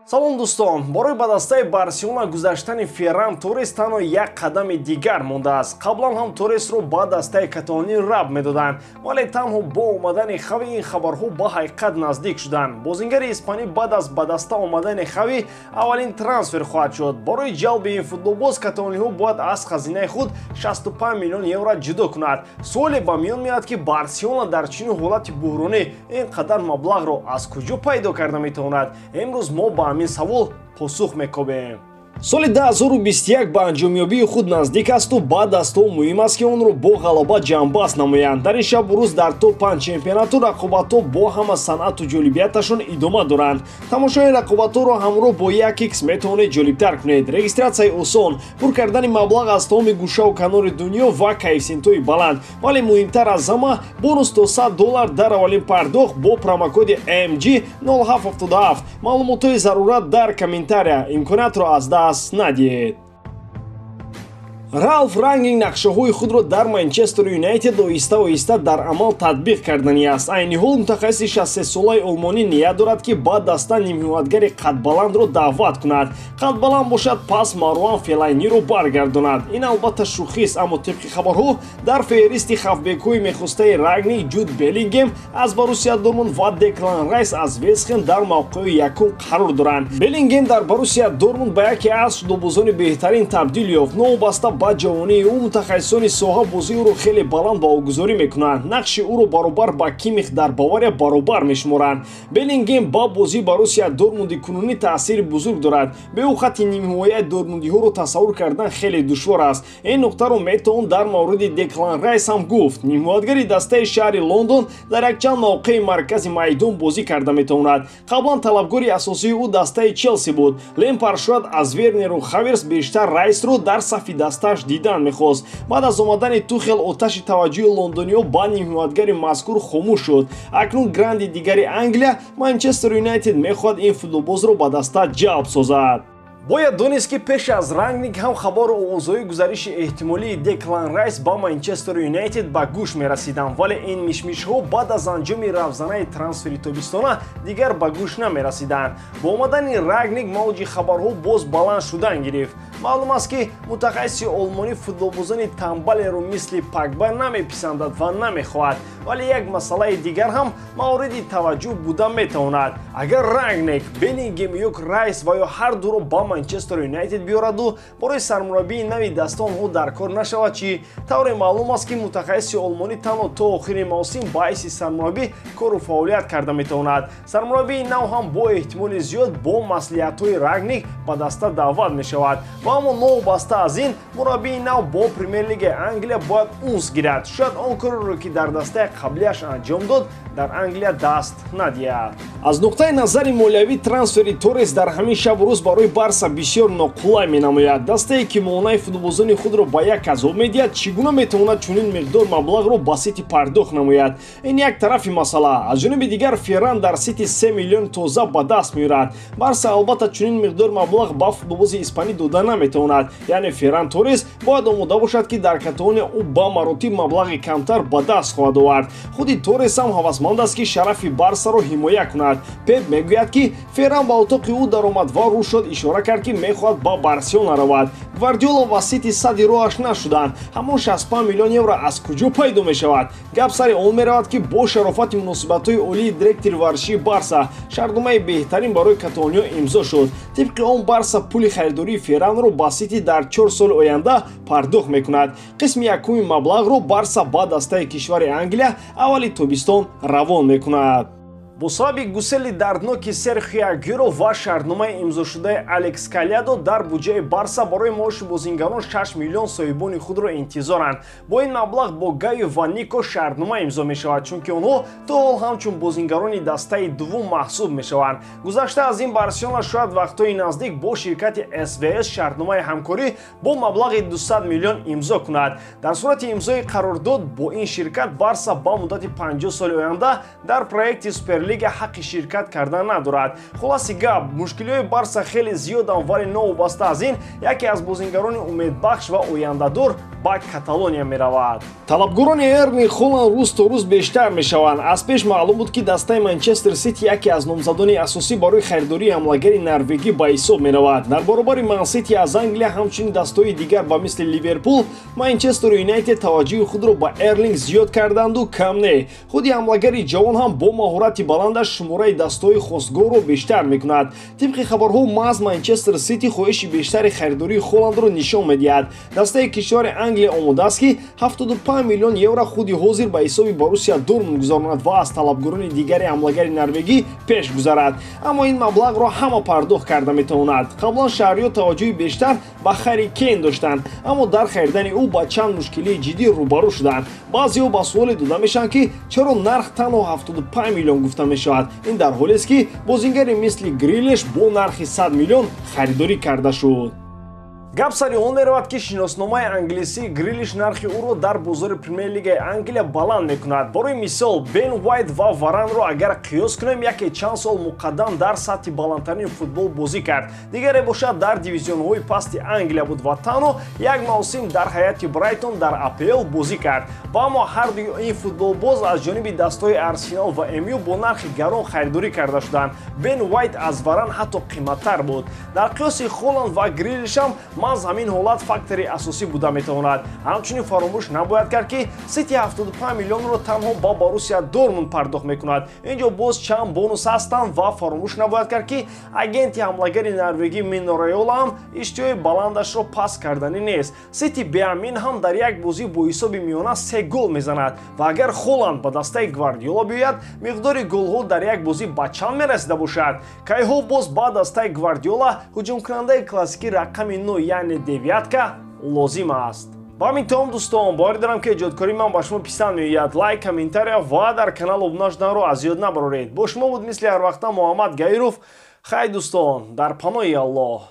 салом дӯстон, борои ба дастаи Барселона гузаштани Ферран Торрес танҳо як қадами дигар мондааст. Қаблан ҳам Торресро ба дастаи каталонӣ раб медоданд, вале танҳо бо омадани Хави ин хабарҳо ба ҳақиқат наздик шуданд. Бозингари испанӣ баъд аз ба даста омадани Хави аввалин трансфер хоҳад шуд. Борои ҷалби ин футболбоз каталониҳо бояд аз хазинаи худ 65 миллион евро ҷудо кунад. Суоле ба миён меояд ки Барселона дар чунин ҳолати буҳронӣ ин қадар маблағро аз куҷо пайдо карда метавонад? Имрӯз мо ба ҳамин савол посух мекобем. соли 2021 ба анҷомёбии худ наздик асту баъд аз то муҳим аст ки онро бо ғалаба ҷамъбаст намоянд. Дар ин шабу рӯз дар топ-5 чемпионату рақобатҳо бо ҳама санъату ҷолибияташон идома доранд. Тамошои рақобатҳоро ҳамроҳ бо 1x метавонед ҷолибтар кунед. Регистратсияи осон, пур кардани маблағ аз тамоми гӯшаву канори дунё ва коэффициентҳои баланд, вале муҳимтар аз ҳама бонус то $100 дар аввалин пардохт бо промокоди AMG 0777. маълумотҳои зарурат дар комментария. имкониятро аз даст надиҳед. Ралф Рангник нақшаҳои худро дар Манчестер Юнайтед оҳиста-оҳиста дар амал татбиқ кардани аст. Айни ҳол мутахассиси 63-солаи олмонӣ ният дорад ки ба даста нимҳиматгари қадбаландро даъват кунад. Қадбаланд бошад пас Маруан Фелайниро баргардонад. Ин албатта шӯхист, аммо тибқи хабарҳо дар феҳристи хафбекҳои мехостаи Рангник Ҷуд Беллингем аз Боруссия Дормунд ва Деклан Райс аз Вестхэм дар мавқеи якум қарор доранд. Беллингем дар Боруссия Дормунд ба яке аз шудобозони беҳтарин табдил ёфт. Новобаста ба ҷавонии ӯ мутахассисони соҳа бозии ӯро хеле баланд ваогузорӣ мекунанд. нақши ӯро баробар ба Кимих дар Бавария баробар мешуморанд. Беллингем ба бозии Боруссия Дормунди кунунӣ таъсири бузург дорад. бе ӯ хатти нимҳимояи дормундиҳоро тасаввур кардан хеле душвор аст. ин нуқтаро метавон дар мавриди Деклан Райс ҳам гуфт. нимҳиматгари дастаи шаҳри Лондон дар якчанд мавқеи маркази майдон бозӣ карда метавонад. қаблан талабгори асосии ӯ дастаи Челси буд. Лемпард шояд аз Вернеру Хаверс бештар Райсро дар сафи дастааш дидан мехост. баъд аз омадани Тухел оташи таваҷҷӯҳи лондониҳо ба нимҳиматгари мазкур хомӯш шуд. акнун гранди дигари Англия Манчестер Юнайтед мехоҳад ин футболбозро ба даста ҷалб созад. бояд донист ки пеш аз Рангник ҳам хабари овозҳои гузариши эҳтимолии Деклан Райс ба Манчестер Юнайтед ба гӯш мерасиданд, вале ин мишмишҳо баъд аз анҷоми равзанаи трансфери тобистона дигар ба гӯш намерасиданд. бо омадани Рангник мавҷи хабарҳо боз баланд шудан гирифт. маълум аст ки мутахассиси олмонӣ футболбозони тамбалеро мисли Погба намеписандад ва намехоҳад, вале як масъалаи дигар ҳам мавриди таваҷҷӯҳ буда метавонад. агар Рангник, Беллингем ёк Райс ва ё ҳар дуро ба Манчестер Юнайтед биёраду борои сармураббии нави даста онҳо дар кор нашавад чӣ? тавре маълум аст ки мутахассиси олмонӣ танҳо то охири мавсим ба ҳайси сармураббӣ кору фаъолият карда метавонад. сармураббии нав ҳам бо эҳтимоли зиёд бо маслиҳатҳои Рангник ба даста даъват мешавад. ва аммо новобаста аз ин мураббии нав бо Премер-лигаи Англия бояд унс гирад. шояд он кореро ки дар дастаи қаблияш анҷом дод дар Англия даст надиҳад. аз нуқтаи назари молиявӣ трансфери Торрес дар ҳамин шабу рӯз барои Барса бисёр ноқулай менамояд. дастае ки монаи футболбозони худро ба як азоб медиҳад чӣ гуна метавонад чунин миқдор маблағро ба Сити пардохт намояд? ин як тарафи масъала. аз ҷониби дигар Ферран дар Сити 3 миллион тоза ба даст меорад. Барса албатта чунин миқдор маблағ ба футболбози испанӣ дода наметавонад. яъне Ферран Торрес бояд омода бошад ки дар Каталония ӯ ба маротиб маблағи камтар ба даст хоҳад овард. худи Торрес ҳам ҳавасманд аст ки шарафи Барсаро ҳимоя кунад. Пеп мегӯяд ки Ферран ба отоқи ӯ даромадвор рӯ шуд ишора кард ки мехоҳад ба Барселона равад. Гвардиола ва Сити сади роҳаш нашуданд. ҳамон 65 миллион евро аз куҷо пайдо мешавад? гап сари он меравад ки бо шарофати муносибатҳои олии директори варзишии Барса шартномаи беҳтарин барои Каталониё имзо шуд. тибқи он Барса пули харидории Ферранро ба Сити дар 4 соли оянда пардохт мекунад. қисми якуми маблағро Барса ба дастаи кишвари Англия аввали тобистон равон мекунад. бо сабаби гусели дардноки Серхио Агюро ва шартномаи имзошудаи Алекс Калядо дар буҷаи Барса барои маоши бозингарон 6 миллион соҳибони худро интизоранд. бо ин маблағ бо Гайо ва Нико шартнома имзо мешавад, чунки онҳо то ҳол ҳамчун бозингарони дастаи дуввум маҳсуб мешаванд. гузашта аз ин Барселона шояд вақтҳои наздик бо ширкати СВС шартномаи ҳамкорӣ бо маблағи 200 миллион имзо кунад. дар сурати имзои қарордод бо ин ширкат Барса ба муддати 50 соли оянда дар проекти Суперлига Премьер-лига ҳаққи ширкат кардан надорад. Хулоси гап, мушкилиҳои Барса хеле зиёданд, вале новобаста аз ин, яке аз бозингарони умедбахш ва ояндадор ба Каталония меравад. Талабгорони Эрни Холланд рӯз то рӯз бештар мешаванд. Аз пеш маълум буд ки дастаи Манчестер Сити яке аз номзадони асосӣ барои харидории ҳамлагари норвегӣ ба ҳисоб меравад. Дар баробари Ман Сити аз Англия ҳамчунин дастаҳои дигар ба мисли Ливерпул, Манчестер Юнайтед таваҷҷӯҳи худро ба Эрлинг зиёд карданду кам не. Худи ҳамлагари ҷавон ҳам бо маҳорати баландаш шумораи дастаҳои хостгоҳро бештар мекунад. Тибқи хабарҳо, маҳз Манчестер Сити хоҳиши бештари харидории Холландро нишон медиҳад. Дастаи кишвари Англия омодааст ки 75 миллион евро худи ҳозир ба ҳисоби Боруссия Дормунд гузаронад ва аз талабгорони дигари ҳамлагари норвегӣ пеш гузарад. Аммо ин маблағро ҳама пардохт карда метавонад. Қаблан шаҳриёт таваҷҷӯҳи бештар ба Харри Кейн доштанд, аммо дар харидани ӯ ба чанд мушкилии ҷиддӣ рӯбарӯ шуданд. Баъзеҳо ба суоле дода мешаванд ки чаро нарх танҳо 75 миллион гуфта мешавад. Ин дар ҳолест ки бозингаре мисли Грилиш бо нархи 100 миллион харидорӣ карда шуд. Гап сари он меравад ки шиносномаи англисӣ Грилиш нархи ӯро дар бозори Премьер-лигаи Англия баланд мекунад. Барои мисол, Бен Уайт ва Варанро агар қиёс кунем, яке чанд сол муқаддам дар сатҳи баландтарини футбол бозӣ кард. Дигаре бошад, дар дивизионҳои пасти Англия буд ва танҳо як мавсим дар ҳайати Брайтон дар АПЛ бозӣ кард. Ва аммо ҳардуи ин футболбоз аз ҷониби дастаҳои Арсенал ва МЮ бо нархи гарон харидорӣ карда шуданд. Бен Уайт аз Варан ҳатто қиматтар буд. Дар қиёси Холланд ва Грилиш ҳам маҳз ҳамин ҳолат фактори асосӣ буда метавонад. Ҳамчунин фаромӯш набояд кард ки Сити 75 миллионро танҳо ба Боруссия Дормунд пардохт мекунад. Инҷо боз чанд бонус ҳастанд ва фаромӯш набояд кард ки агенти ҳамлагари норвегӣ Мино Раёла ҳам иштиҳои баландашро пас карданӣ нест. Сити беамин ҳам дар як бозӣ бо ҳисоби миёна 3 гол мезанад ва агар Холланд ба дастаи Гвардиола биёяд, миқдори голҳо дар як бозӣ ба чанд мерасида бошад? Кайҳо боз ба дастаи Гвардиола ҳуҷумкунандаи классикӣ рақами 9 яъне девятка лозим аст. Ба ҳамин тамом дӯстон, боварӣ дорам ки эҷодкории ман ба шумо писанд меояд. Лайк, комментария ва дар канал обуна шуданро аз ёд набароред. Бо шумо буд мисли ҳар вақта Муҳаммад Гаиров. Хай дӯстон, дар паноҳи Аллоҳ.